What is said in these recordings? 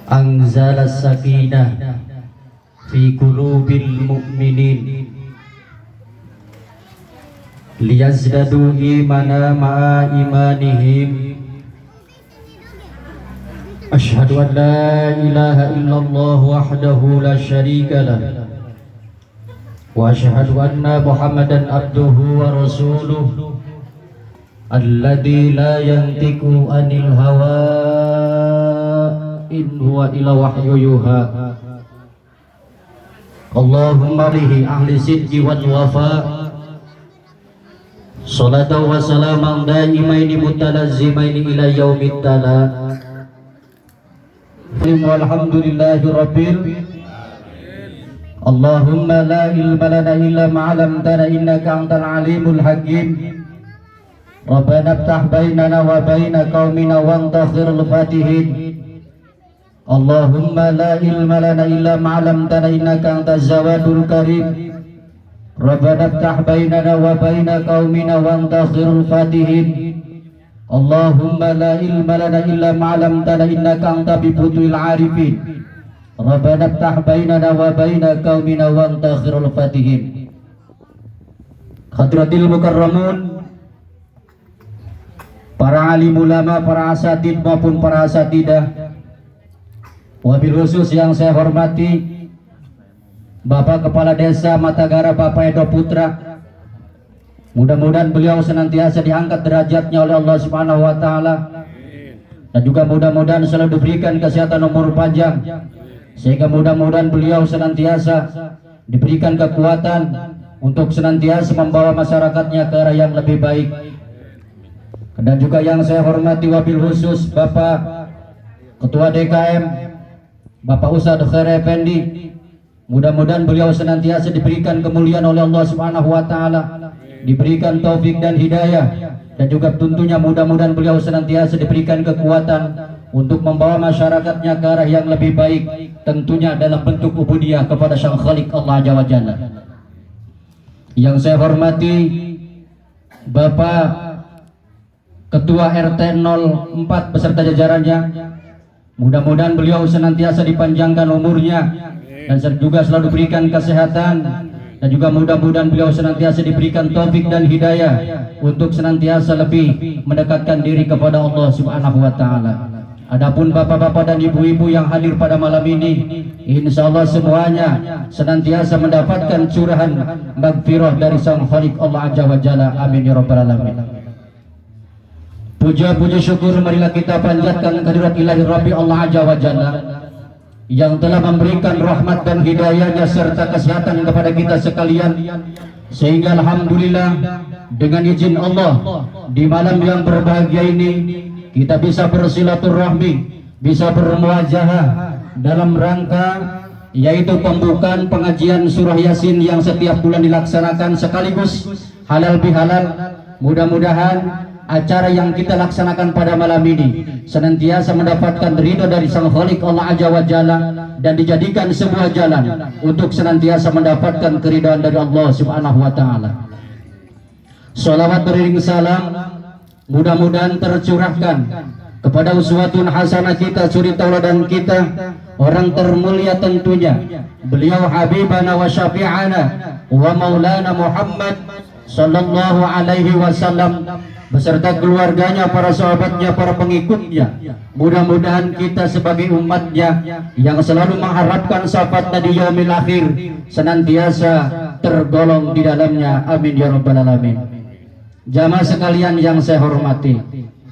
anzala sakinah fi qulubil mu'minin liyazdadu imana ma'a imanihim. Asyhadu an la ilaha illallah wahdahu la syarika lah wa asyhadu anna Muhammadan abduhu wa rasuluh alladzi la yantiqu anil hawa in huwa illa wahyu yuha. Allahumma bihi ahli sidqi wal wafa salatu wa salaman daimaini mutalazzimaini ila yaumid tala. Walhamdulillahi rabbil Allahumma la ilma lana illa ma'alamtana innaka antal alimul hakim. Rabbana iftah bainana wa baina qaumina wa anta khairul fatihin. Allahumma la ilma lana illa ma'alamtana innaka antal zawadul karim. Rabbana iftah bainana wa baina qaumina wa anta khairul fatihin. Allahumma la ilma lana illa ma'alamtana innaka anta bibutul arifin. Rabbana iftah bainana wa baina qaumina wa anta khairul fatihin. Hadratil mukarramun, para alim ulama, para asatid maupun para asatidah, wabil khusus yang saya hormati Bapak Kepala Desa Matagara Bapak Edo Putra. Mudah-mudahan beliau senantiasa diangkat derajatnya oleh Allah Subhanahu wa taala, dan juga mudah-mudahan selalu diberikan kesehatan umur panjang, sehingga mudah-mudahan beliau senantiasa diberikan kekuatan untuk senantiasa membawa masyarakatnya ke arah yang lebih baik. Dan juga yang saya hormati wabil khusus Bapak Ketua DKM Bapak Ustadz Khair Effendi. Mudah-mudahan beliau senantiasa diberikan kemuliaan oleh Allah Subhanahu wa taala, diberikan taufik dan hidayah, dan juga tentunya mudah-mudahan beliau senantiasa diberikan kekuatan untuk membawa masyarakatnya ke arah yang lebih baik, tentunya dalam bentuk ubudiyah kepada Sang Khalik Allah Azza wa Jalla. Yang saya hormati Bapak Ketua RT 04 beserta jajarannya, mudah-mudahan beliau senantiasa dipanjangkan umurnya dan juga selalu diberikan kesehatan, dan juga mudah-mudahan beliau senantiasa diberikan taufik dan hidayah untuk senantiasa lebih mendekatkan diri kepada Allah Subhanahu wa taala. Adapun bapak-bapak dan ibu-ibu yang hadir pada malam ini, insyaallah semuanya senantiasa mendapatkan curahan magfirah dari Sang Khalik Allah Azza wa Jalla. Amin ya rabbal alamin. Puja-puji syukur marilah kita panjatkan kehadirat Ilahi Rabbi Allah Azza wa Jalla yang telah memberikan rahmat dan hidayahnya serta kesehatan kepada kita sekalian, sehingga alhamdulillah dengan izin Allah di malam yang berbahagia ini kita bisa bersilaturahmi, bisa bermuajahah dalam rangka yaitu pembukaan pengajian surah Yasin yang setiap bulan dilaksanakan sekaligus halal bihalal. Mudah-mudahan acara yang kita laksanakan pada malam ini senantiasa mendapatkan ridho dari Sang Khalik Allah Azza wa Jalla, dan dijadikan sebuah jalan untuk senantiasa mendapatkan keridhaan dari Allah Subhanahu wa taala. Salawat beriring salam mudah-mudahan tercurahkan kepada uswatun hasanah kita, suri tauladan kita, orang termulia tentunya beliau habibana wa syafi'ana wa maulana Muhammad sallallahu alaihi wasallam beserta keluarganya, para sahabatnya, para pengikutnya. Mudah-mudahan kita sebagai umatnya yang selalu mengharapkan syafaatnya di yaumil akhir senantiasa tergolong di dalamnya. Amin ya rabbal alamin. Jamaah sekalian yang saya hormati,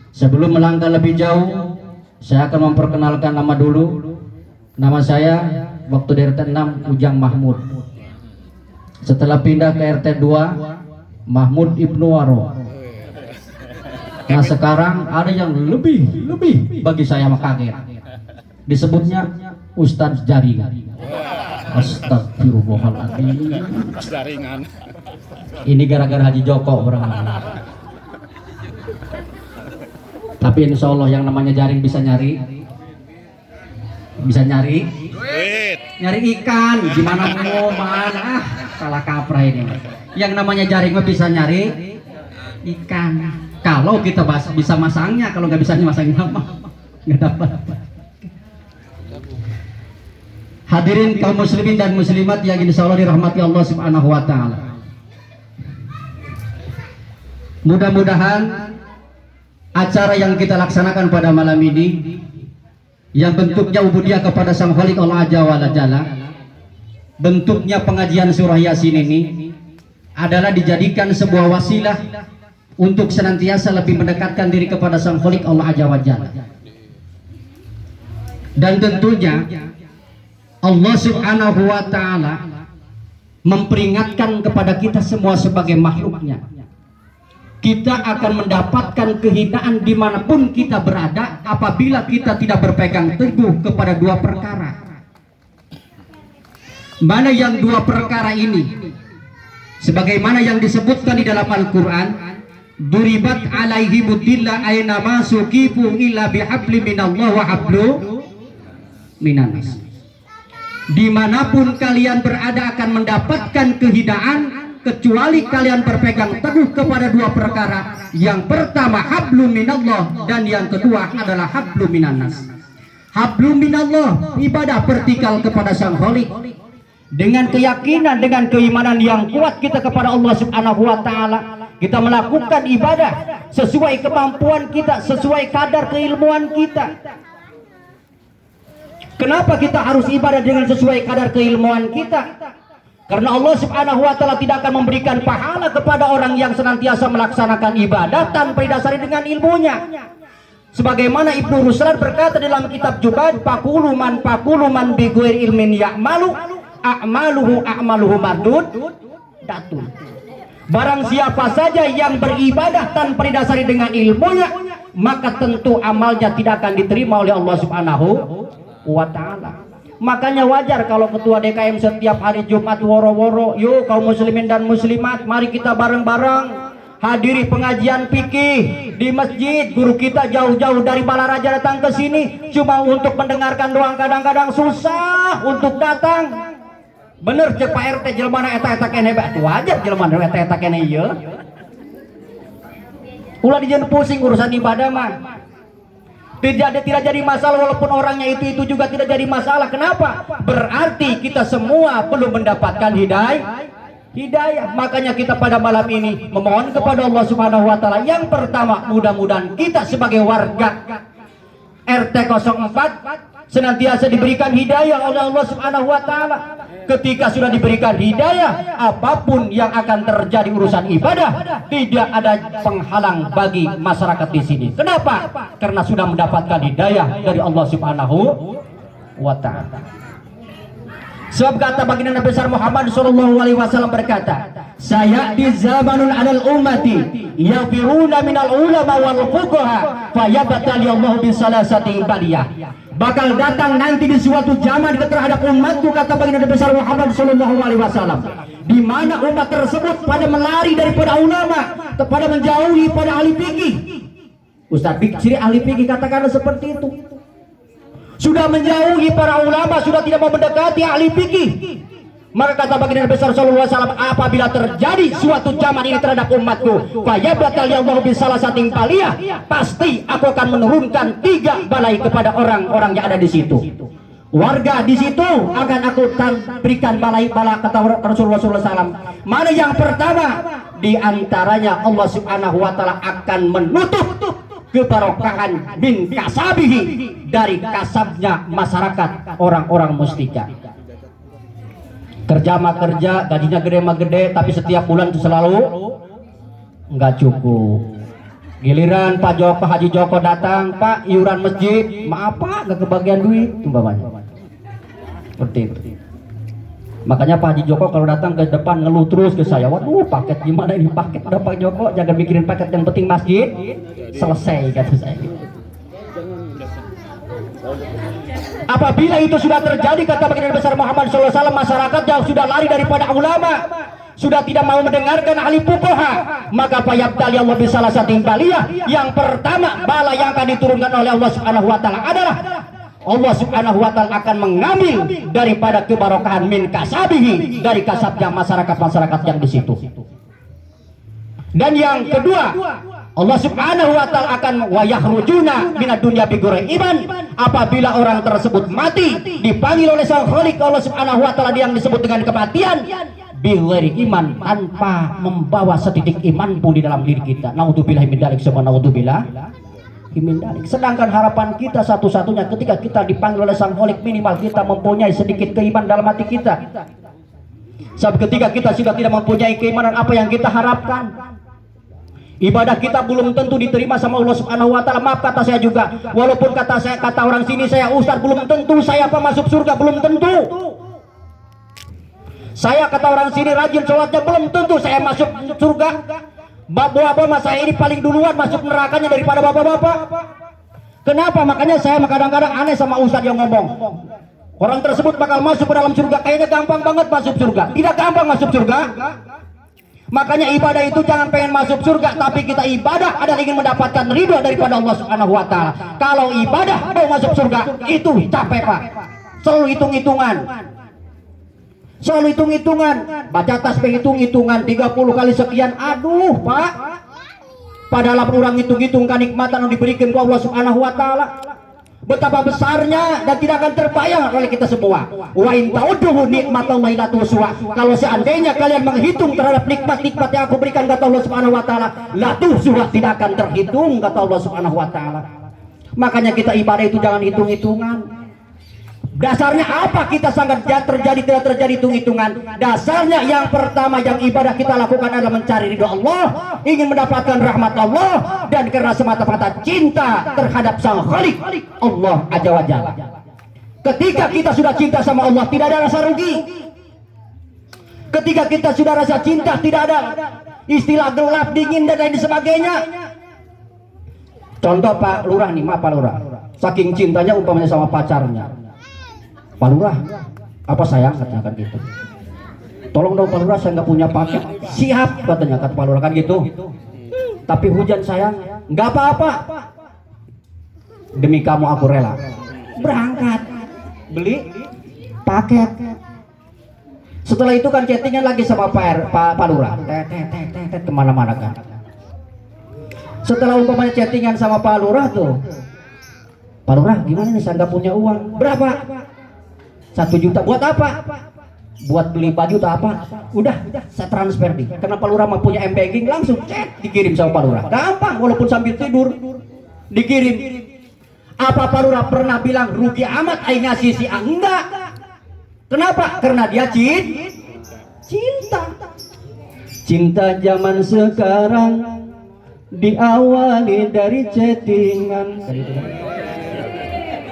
sebelum melangkah lebih jauh, saya akan memperkenalkan nama dulu. Nama saya waktu di RT 6 Ujang Mahmud. Setelah pindah ke RT 2 Mahmud Ibnu Waro. Nah sekarang ada yang lebih bagi saya kaget, disebutnya Ustadz Jaringan. Astagfirullahaladzim. Jaringan. Ini gara-gara Haji Joko barangkali. Tapi insya Allah yang namanya jaring bisa nyari Duit. nyari ikan. Gimana mau mana? Salah kaprah ini. Yang namanya jaring bisa nyari ikan. Kalau kita bisa masangnya, kalau nggak bisa masangnya apa? Nggak dapat. Hadirin kaum muslimin dan muslimat yang insya Allah dirahmati Allah Subhanahu wa taala. Mudah-mudahan acara yang kita laksanakan pada malam ini yang bentuknya ubudiyah kepada Sang Khalik Allah Azza wa Jalla, bentuknya pengajian surah Yasin ini adalah dijadikan sebuah wasilah untuk senantiasa lebih mendekatkan diri kepada Sang Khalik Allah Azza wa Jalla. Dan tentunya Allah Subhanahu wa taala memperingatkan kepada kita semua sebagai makhluknya. Kita akan mendapatkan kehinaan dimanapun kita berada apabila kita tidak berpegang teguh kepada dua perkara. Mana yang dua perkara ini? Sebagaimana yang disebutkan di dalam Al-Quran, duribat alaihi mudillah aina masukifu illa bihabli minallah wa hablu minanas. Dimanapun kalian berada akan mendapatkan kehinaan kecuali kalian berpegang teguh kepada dua perkara. Yang pertama hablu minallah dan yang kedua adalah hablu minanas. Hablu minallah, ibadah vertikal kepada Sang Khalik. Dengan keyakinan, dengan keimanan yang kuat kita kepada Allah Subhanahu wa taala, kita melakukan ibadah sesuai kemampuan kita, sesuai kadar keilmuan kita. Kenapa kita harus ibadah dengan sesuai kadar keilmuan kita? Karena Allah Subhanahu wa taala tidak akan memberikan pahala kepada orang yang senantiasa melaksanakan ibadah tanpa didasari dengan ilmunya. Sebagaimana Ibnu Ruslan berkata dalam kitab Jubaid, pakulu man bi ghairi ilmin ya'malu a'maluhu mardud datun. Barang siapa saja yang beribadah tanpa didasari dengan ilmunya, maka tentu amalnya tidak akan diterima oleh Allah Subhanahu wa ta'ala. Makanya wajar kalau ketua DKM setiap hari Jumat woro-woro, yuk kaum muslimin dan muslimat, mari kita bareng-bareng hadiri pengajian fikih di masjid. Guru kita jauh-jauh dari Balaraja datang ke sini cuma untuk mendengarkan doang, kadang-kadang susah untuk datang. Bener cek Pak RT jelmana eta kene hebat, wajar jelmana eta kene ieu. Ulah dijen pusing urusan ibadah mah. Tidak jadi masalah, walaupun orangnya itu juga tidak jadi masalah. Kenapa? Berarti kita semua perlu mendapatkan hidayah. Makanya kita pada malam ini memohon kepada Allah Subhanahu wa taala. Yang pertama, mudah-mudahan kita sebagai warga RT 04 senantiasa diberikan hidayah oleh Allah Subhanahu wa taala. Ketika sudah diberikan hidayah, apapun yang akan terjadi urusan ibadah tidak ada penghalang bagi masyarakat di sini. Kenapa? Karena sudah mendapatkan hidayah dari Allah Subhanahu wa taala. Sebab kata baginda Nabi besar Muhammad sallallahu alaihi wasallam berkata, "Saya di zamanun alal ummati yafiruna minal ulama wal fuqaha fayabtali Allah bi salasati baliyah." Bakal datang nanti di suatu zaman terhadap umatku, kata baginda Nabi besar Muhammad sallallahu alaihi wasallam, di mana umat tersebut pada melari daripada ulama, pada menjauhi pada ahli fikih. Ustaz ciri ahli fikih katakanlah seperti itu. Sudah menjauhi para ulama, sudah tidak mau mendekati ahli fikih. Maka kata baginda Nabi sallallahu alaihi wasallam, apabila terjadi suatu zaman ini terhadap umatku, fayabatal Allah bi salasatin baliyah, pasti aku akan menurunkan 3 balai kepada orang-orang yang ada di situ. Warga di situ akan aku berikan balai-bala, kata Rasulullah SAW. Mana yang pertama? Di antaranya Allah Subhanahu wa taala akan menutup kebarokahan min kasabihi, dari kasabnya masyarakat orang-orang mustika. Kerja mah kerja, gajinya gede mah gede, tapi setiap bulan itu selalu nggak cukup. Giliran Pak Haji Joko datang, Pak iuran masjid, maaf Pak nggak kebagian duit, umpamanya. Seperti itu. Makanya Pak Haji Joko kalau datang ke depan ngeluh terus ke saya, waduh paket gimana ini paket, udah Pak Joko jangan mikirin paket, yang penting masjid selesai, kata saya. Apabila itu sudah terjadi, kata baginda besar Muhammad SAW, masyarakat yang sudah lari daripada ulama, sudah tidak mau mendengarkan ahli fuqaha, maka fayabtali Allah bisalasatin baliyah. Yang pertama bala yang akan diturunkan oleh Allah Subhanahu wa taala adalah Allah Subhanahu wa taala akan mengambil daripada kebarokahan min kasabihi, dari kasabnya masyarakat yang di situ. Dan yang kedua, Allah Subhanahu wa taala akan wa yakhrujuna minad dunya bi ghairi iman. Apabila orang tersebut mati, dipanggil oleh Sang Khalik Allah Subhanahu wa taala yang disebut dengan kematian bi ghairi iman, tanpa membawa setitik iman pun di dalam diri kita. Naudzubillah min dzalik, semua naudzubillah min dzalik. Sedangkan harapan kita satu-satunya ketika kita dipanggil oleh Sang Khalik, minimal kita mempunyai sedikit keimanan dalam hati kita. Sebab ketika kita sudah tidak mempunyai keimanan, apa yang kita harapkan? Ibadah kita belum tentu diterima sama Allah Subhanahu wa taala. Maaf kata saya juga, walaupun kata orang sini saya ustaz, belum tentu saya masuk surga, belum tentu. Saya kata orang sini rajin sholatnya, belum tentu saya masuk surga. Bapak-bapak saya ini paling duluan masuk nerakanya daripada bapak-bapak. Kenapa? Makanya saya kadang-kadang aneh sama ustaz yang ngomong orang tersebut bakal masuk ke dalam surga, kayaknya gampang banget masuk surga. Tidak gampang masuk surga. Makanya ibadah itu jangan pengen masuk surga, tapi kita ibadah adalah ingin mendapatkan ridho daripada Allah Subhanahu wa taala. Kalau ibadah mau masuk surga, itu capek Pak. Selalu hitung-hitungan. Selalu hitung-hitungan. Baca tasbih hitung-hitungan 30 kali sekian. Aduh Pak. Padahal orang hitung-hitung kenikmatan yang diberikan oleh Allah Subhanahu wa taala. Betapa besarnya dan tidak akan terbayang oleh kita semua. Wa in ta'udhu nikmatallahi la tuhsuha. Kalau seandainya kalian menghitung terhadap nikmat-nikmat yang aku berikan kata Allah Subhanahu wa taala, la tuhsuha, tidak akan terhitung kata Allah Subhanahu wa taala. Makanya kita ibadah itu jangan hitung-hitungan. Dasarnya apa kita sangat terjadi tidak terjadi hitung-hitungan? Dasarnya yang pertama yang ibadah kita lakukan adalah mencari ridho Allah, ingin mendapatkan rahmat Allah, dan karena semata-mata cinta terhadap Sang Khalik Allah Azza wa Jalla. Ketika kita sudah cinta sama Allah, tidak ada rasa rugi. Ketika kita sudah rasa cinta, tidak ada istilah gelap, dingin dan lain sebagainya. Contoh Pak Lurah nih, maaf Pak Lurah, saking cintanya umpamanya sama pacarnya, Pak Lurah, apa sayang katanya kan gitu. Tolong dong Pak Lurah, saya nggak punya paket. Siap katanya kata Pak Lurah kan gitu. Tapi hujan sayang, nggak apa-apa. Demi kamu aku rela. Berangkat, beli paket. Setelah itu kan chattingan lagi sama Pak Lurah. Kemana-mana kan. Setelah umpamanya chattingan sama Pak Lurah tuh, Pak Lurah gimana nih, saya nggak punya uang. Berapa? 1 juta. Buat apa? Buat beli baju atau apa? Udah saya transfer di. Karena Pak Lurah mah punya M-Banking, langsung dikirim sama Pak Lurah. Gampang, walaupun sambil tidur dikirim. Apa Pak Lurah pernah bilang rugi amat aing ngasih si A? Enggak. Kenapa? Karena dia cinta. Cinta zaman sekarang diawali dari chattingan.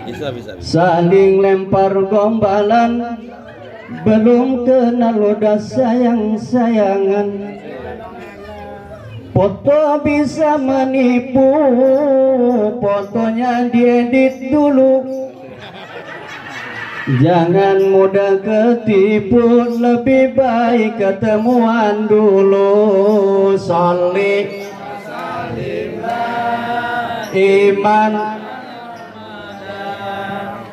Bisa. Saling lempar gombalan, belum kenal udah sayang-sayangan. Foto bisa menipu, fotonya diedit dulu. Jangan mudah ketipu, lebih baik ketemuan dulu. Sholli iman,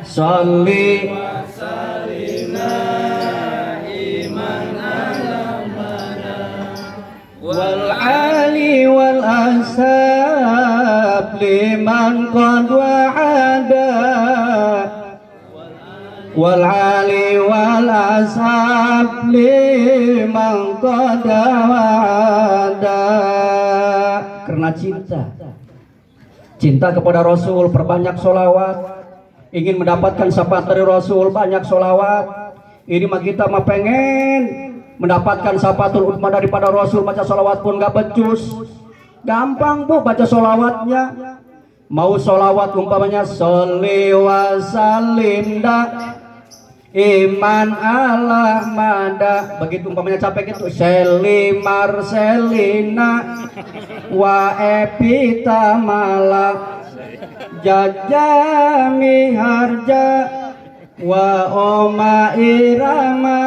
Sholli wal ali wal ashab liman qad wa'ada, wal ali wal ashab liman qad wa'ada. Karena cinta kepada Rasul, perbanyak sholawat. Ingin mendapatkan syafaat dari Rasul, banyak sholawat. Ini mah kita mah pengen mendapatkan syafaatul ummah daripada Rasul, baca sholawat pun gak becus. Gampang Bu baca sholawatnya. Mau sholawat umpamanya sholli wa sallim da iman ala mada, begitu umpamanya capek itu Seli Marcelina wa epita mala jajami harja wa oma irama,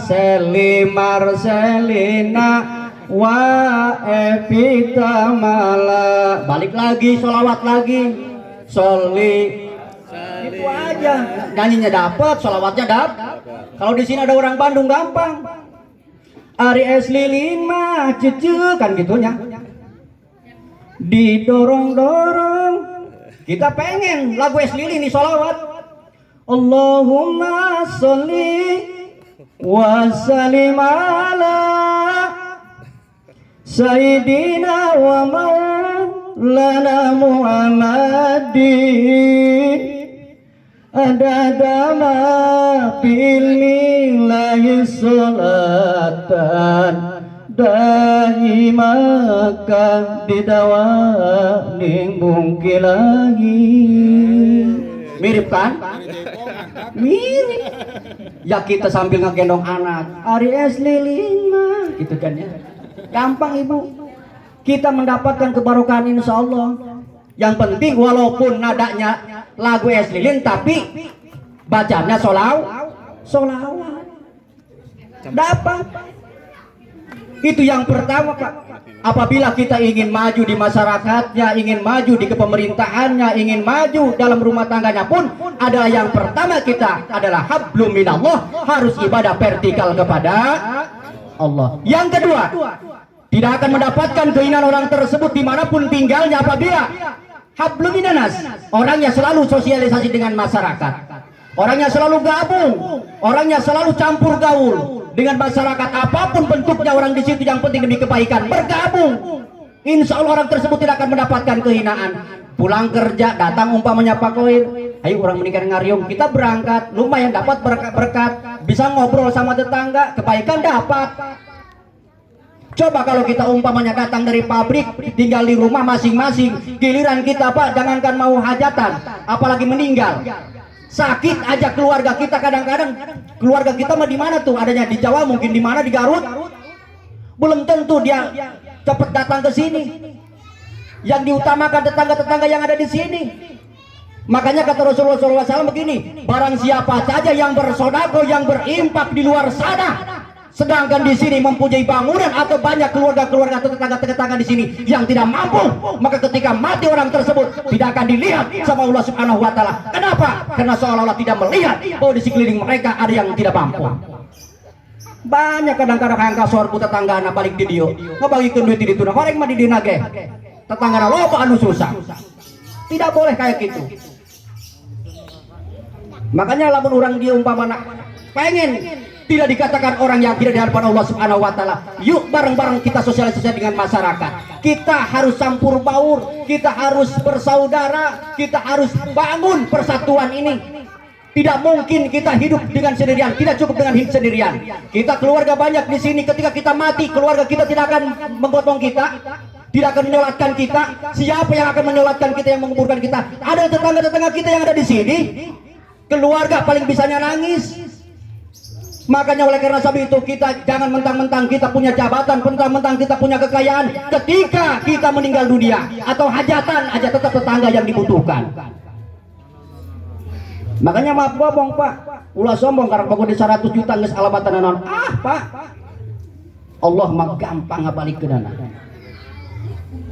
Seli Marcelina wa epita mala. Balik lagi sholawat lagi, sholli. Itu aja, nyanyinya dapat, sholawatnya dapat. Kalau di sini ada orang Bandung gampang. Ari es lilin mah cucu kan gitunya. didorong-dorong. Kita pengen lagu es lilin di sholawat. Allahumma sholli wa sallim ala sayyidina wa maulana Muhammadin adada ma bilmillahi sholatan daimaka didawaning mungkilahi. Mirip kan? Mirip. Ya kita sambil ngegendong anak, Ari es lilin mah, gitu kan ya. Gampang ibu. Kita mendapatkan kebarokan insya Allah. Yang penting walaupun nadanya lagu es lilin, tapi bacanya sholawat. Dapat. Itu yang pertama Pak. Apabila kita ingin maju di masyarakatnya, ingin maju di kepemerintahannya, ingin maju dalam rumah tangganya pun, adalah yang pertama kita adalah hablum minallah, harus ibadah vertikal kepada Allah. Yang kedua, tidak akan mendapatkan keinginan orang tersebut dimanapun tinggalnya apabila hablum minanas, orangnya selalu sosialisasi dengan masyarakat, orangnya selalu gabung, orangnya selalu campur gaul dengan masyarakat apapun bentuknya. Orang di situ yang penting demi kebaikan, bergabung. Insya Allah orang tersebut tidak akan mendapatkan kehinaan. Pulang kerja datang umpamanya Pak Koir, ayo orang menikah ngariung, kita berangkat, lumayan dapat berkat, bisa ngobrol sama tetangga, kebaikan dapat. Coba kalau kita umpamanya datang dari pabrik, tinggal di rumah masing-masing, giliran kita Pak jangankan mau hajatan, apalagi meninggal, sakit aja keluarga kita, kadang-kadang keluarga kita mah di mana tuh adanya, di Jawa mungkin, di mana di Garut, belum tentu dia cepat datang ke sini. Yang diutamakan tetangga-tetangga yang ada di sini. Makanya kata Rasulullah SAW begini, barang siapa saja yang bersedekah, yang berimpak di luar sana, sedangkan di sini mempunyai bangunan atau banyak keluarga-keluarga atau tetangga-tetangga di sini yang tidak mampu, maka ketika mati orang tersebut tidak akan dilihat sama Allah Subhanahu wa taala. Kenapa? Karena seolah-olah tidak melihat bahwa di sekeliling mereka ada yang tidak mampu. Banyak kadang-kadang yang kasor ku tetangga anak balik di dio, ngebagikeun duit di tuna, horeng mah di dina ge. Tetangga loba anu susah. Tidak boleh kayak gitu. Makanya lamun orang dia umpamana pengen tidak dikatakan orang yang tidak di hadapan Allah Subhanahu wa taala. Yuk bareng-bareng kita sosialisasi dengan masyarakat. Kita harus campur baur, kita harus bersaudara, kita harus bangun persatuan ini. Tidak mungkin kita hidup dengan sendirian, tidak cukup dengan hidup sendirian. Kita keluarga banyak di sini, ketika kita mati, keluarga kita tidak akan menggotong kita, tidak akan menyolatkan kita. Siapa yang akan menyolatkan kita, yang menguburkan kita? Ada tetangga-tetangga kita yang ada di sini. Keluarga paling bisanya nangis. Makanya oleh karena sebab itu kita jangan mentang-mentang kita punya jabatan, mentang-mentang kita punya kekayaan, ketika kita meninggal dunia atau hajatan aja tetap tetangga yang dibutuhkan. Makanya maaf bohong Pak, ulah sombong karena pokoknya 100 juta geus alabatan naon. Ah Pak, Allah mah gampang ngabalik ke dana.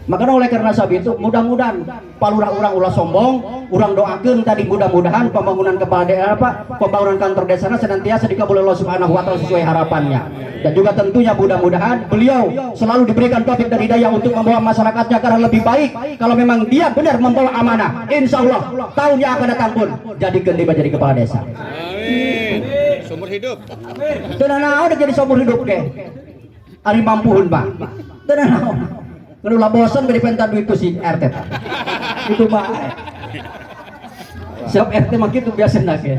Makanya oleh karena sebab itu mudah-mudahan palurah orang ulah sombong, orang doakeun tadi mudah-mudahan pembangunan kepala daerah pembangunan kantor desa senantiasa dikabul Allah Subhanahu wa taala sesuai harapannya. Dan juga tentunya mudah-mudahan beliau selalu diberikan taufik dan hidayah untuk membawa masyarakatnya karena lebih baik. Kalau memang dia benar membawa amanah, insya Allah tahun yang akan datang pun jadikan dia jadi kepala desa. Amin. Sumber hidup. Tenang udah jadi sumber hidup ke. Ari mampuhun Pak. Tenang. Kalau lah bosan beri pentas duit itu si RT. Itu Pak. Siap RT mah gitu biasa nak ya.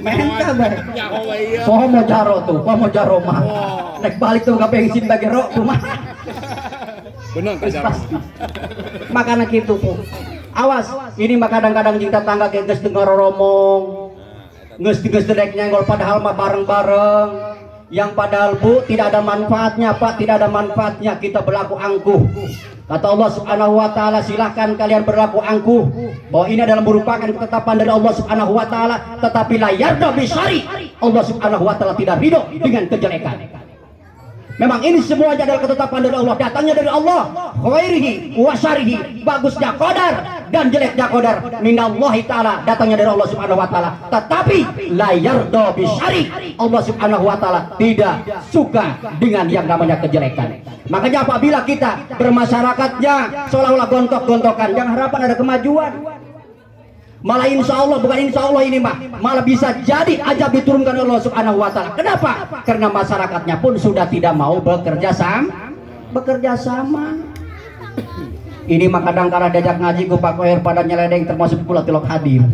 Menta bae. Poho mau jaro tuh, poho mau jaro mah. Nek balik tuh ka bensin bagi ro tuh mah. Benar pasti. Makana kitu tuh. Awas, ini mah kadang-kadang jing tetangga ge geus teu ngoromong. Geus derek nyenggol padahal mah bareng-bareng. Yang padahal Bu tidak ada manfaatnya Pak, tidak ada manfaatnya kita berlaku angkuh. Kata Allah Subhanahu wa taala, silahkan kalian berlaku angkuh bahwa ini adalah merupakan ketetapan dari Allah Subhanahu wa taala, tetapi la yarda bisyari, Allah Subhanahu wa taala tidak ridho dengan kejelekan. Memang ini semuanya adalah ketetapan dari Allah, datangnya dari Allah. Khairihi wa syarihi, bagusnya qadar dan jeleknya qadar minallahi taala, datangnya dari Allah Subhanahu wa taala. Tetapi la yarda bisyari, Allah Subhanahu wa taala tidak suka dengan yang namanya kejelekan. Makanya apabila kita bermasyarakatnya seolah-olah gontok-gontokan, jangan harapan ada kemajuan. Malah insya Allah, bukan insya Allah ini malah bisa jadi ajab diturunkan oleh Allah Subhanahu wa taala. Kenapa? Karena masyarakatnya pun sudah tidak mau bekerja sama. Ini mah kadang kala diajak ngaji ku Pak Koher pada nyeledeng, termasuk pula tilok hadir.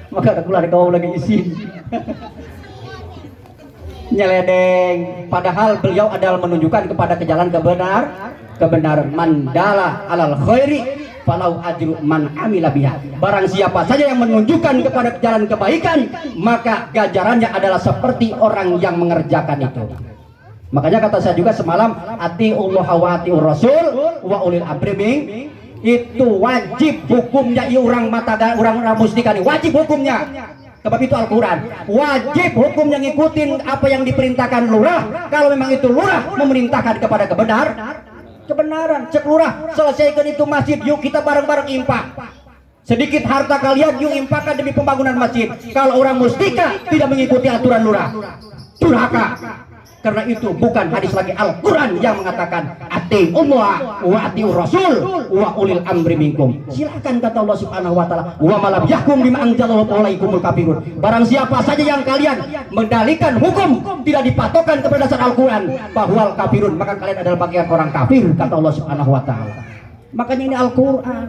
Maka ada kula kau lagi izin. Nyeledeng, padahal beliau adalah menunjukkan kepada kejalan kebenaran. Mandala alal khairi falau ajru man amila biha. Barang siapa saja yang menunjukkan kepada jalan kebaikan, maka ganjarannya adalah seperti orang yang mengerjakan itu. Makanya kata saya juga semalam, atiullah wa atiur rasul wa ulil amri itu wajib hukumnya. Orang mustika ini wajib hukumnya. Sebab itu Al-Quran wajib hukumnya ngikutin apa yang diperintahkan lurah. Kalau memang itu lurah memerintahkan kepada kebenaran, cek lurah selesaikan itu masjid, yuk kita bareng-bareng impak. Sedikit harta kalian yuk impakkan demi pembangunan masjid. Kalau orang mustika tidak mengikuti aturan lurah, durhaka. Karena itu bukan hadis lagi, Al-Quran yang mengatakan atiullah wa atiur rasul wa ulil amri minkum. Silakan kata Allah Subhanahu wa taala, wa malam yahkum bima anzalallahu alaikumul kafirun. Barang siapa saja yang kalian mendalikan hukum tidak dipatokkan kepada dasar Al-Quran, bahwa kafirun, maka kalian adalah bagian orang kafir kata Allah Subhanahu wa taala. Makanya ini Al-Quran.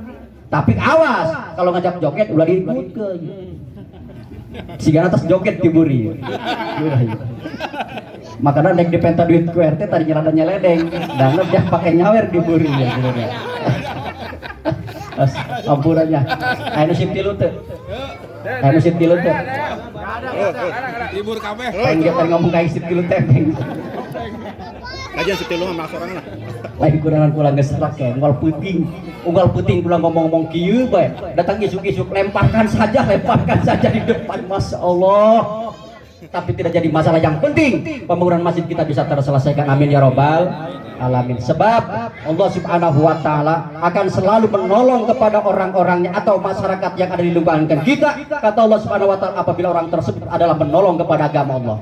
Tapi awas kalau ngajak joget ulah diributkeun. Siga atas joget diburi. Makanya naik di penta duit QRT tadi nyelada nyeledeng dan dia pakai nyawer diburi ya. Ampurannya. Ayo sip tilu teh. Libur kabeh. Pengen ngomong kayak sip tilu teh. Kajian sip tilu mah masuk orang lah. Lain kurangan pulang geus serak ya, unggal puting pulang ngomong-ngomong kieu bae. Datang isuk-isuk lemparkan saja di depan, Masya Allah. Tapi tidak jadi masalah. Yang penting pembangunan masjid kita bisa terselesaikan, amin ya robbal alamin. Sebab Allah Subhanahu wa taala akan selalu menolong kepada orang-orangnya atau masyarakat yang ada di lingkungan kita. Kata Allah Subhanahu wa taala, apabila orang tersebut adalah menolong kepada agama Allah.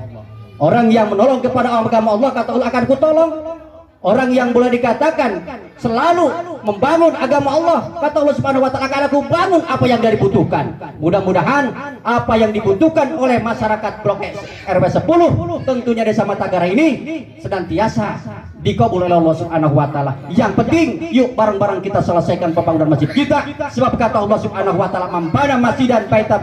Orang yang menolong kepada agama Allah, kata Allah, akan kutolong. Orang yang boleh dikatakan selalu membangun agama Allah, kata Allah Subhanahu wa taala, akan aku bangun apa yang dia dibutuhkan. Mudah-mudahan apa yang dibutuhkan oleh masyarakat Blok RW 10 tentunya Desa Matagara ini senantiasa dikabul oleh Allah Subhanahu wa taala. Yang penting yuk bareng-bareng kita selesaikan pembangunan masjid kita. Sebab kata Allah Subhanahu wa taala, "Mambana masjidan baitan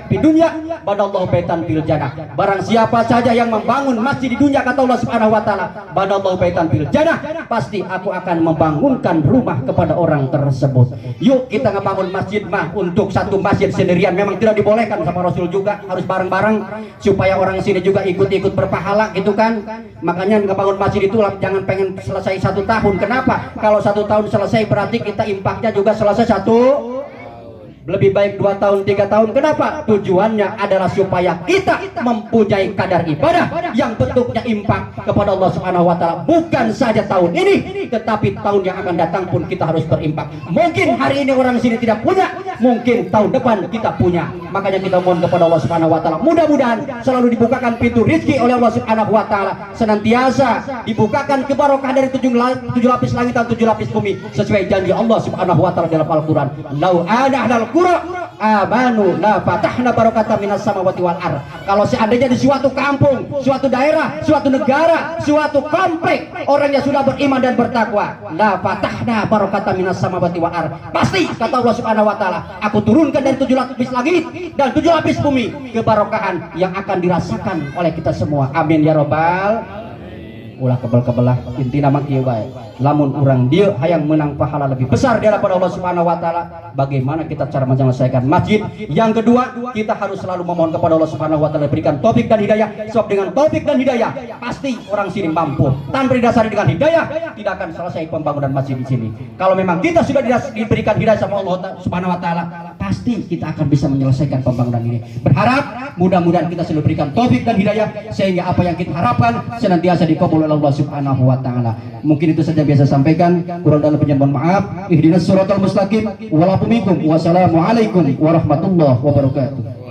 di dunya, banallahu baitan fil jannah." Barang siapa saja yang membangun masjid di dunia, kata Allah Subhanahu wa taala, banallahu baitan fil jannah, pasti aku akan membangunkan rumah kepada orang tersebut. Yuk kita ngebangun masjid mah untuk satu masjid sendirian memang tidak dibolehkan sama Rasul juga, harus bareng-bareng supaya orang sini juga ikut-ikut berpahala gitu kan. Makanya ngebangun masjid itu jangan pengen selesai 1 tahun. Kenapa? Kalau 1 tahun selesai berarti kita impaknya juga selesai 1. Lebih baik 2 tahun 3 tahun. Kenapa? Tujuannya adalah supaya kita mempunyai kadar ibadah yang bentuknya impak kepada Allah Subhanahu wa taala, bukan saja tahun ini tetapi tahun yang akan datang pun kita harus berimpak. Mungkin hari ini orang sini tidak punya, mungkin tahun depan kita punya. Makanya kita mohon kepada Allah Subhanahu wa taala, mudah-mudahan selalu dibukakan pintu rezeki oleh Allah Subhanahu wa taala, senantiasa dibukakan kebarokah dari 7 lapis langit dan 7 lapis bumi sesuai janji Allah Subhanahu wa taala dalam Al-Qur'an. Lau ada ahlul qura amanu la fatahna barakatan minas samawati wal ardh. Kalau seandainya di suatu kampung, suatu daerah, suatu negara, suatu komplek orangnya sudah beriman dan bertakwa, la fatahna barakatan minas samawati wal ardh, pasti kata Allah Subhanahu wa taala, aku turunkan dari 7 lapis langit dan 7 lapis bumi kebarokahan yang akan dirasakan oleh kita semua. Amin ya robbal. ulah kebel-kebelah intina mah kieu bae. Lamun urang dieu hayang menang pahala lebih besar di hadapan Allah Subhanahu wa taala, bagaimana kita cara menyelesaikan masjid? Yang kedua, kita harus selalu memohon kepada Allah Subhanahu wa taala berikan taufik dan hidayah. Sebab dengan taufik dan hidayah pasti orang sini mampu. Tanpa didasari dengan hidayah tidak akan selesai pembangunan masjid di sini. Kalau memang kita sudah diberikan hidayah sama Allah Subhanahu wa taala, pasti kita akan bisa menyelesaikan pembangunan ini. Berharap mudah-mudahan kita selalu berikan taufik dan hidayah sehingga apa yang kita harapkan senantiasa dikabul oleh Allah Subhanahu wa taala. Mungkin itu saja biasa sampaikan, kurang dalam mohon maaf. Ihdinas siratal mustaqim wal aqim minkum. Wassalamualaikum warahmatullahi wabarakatuh.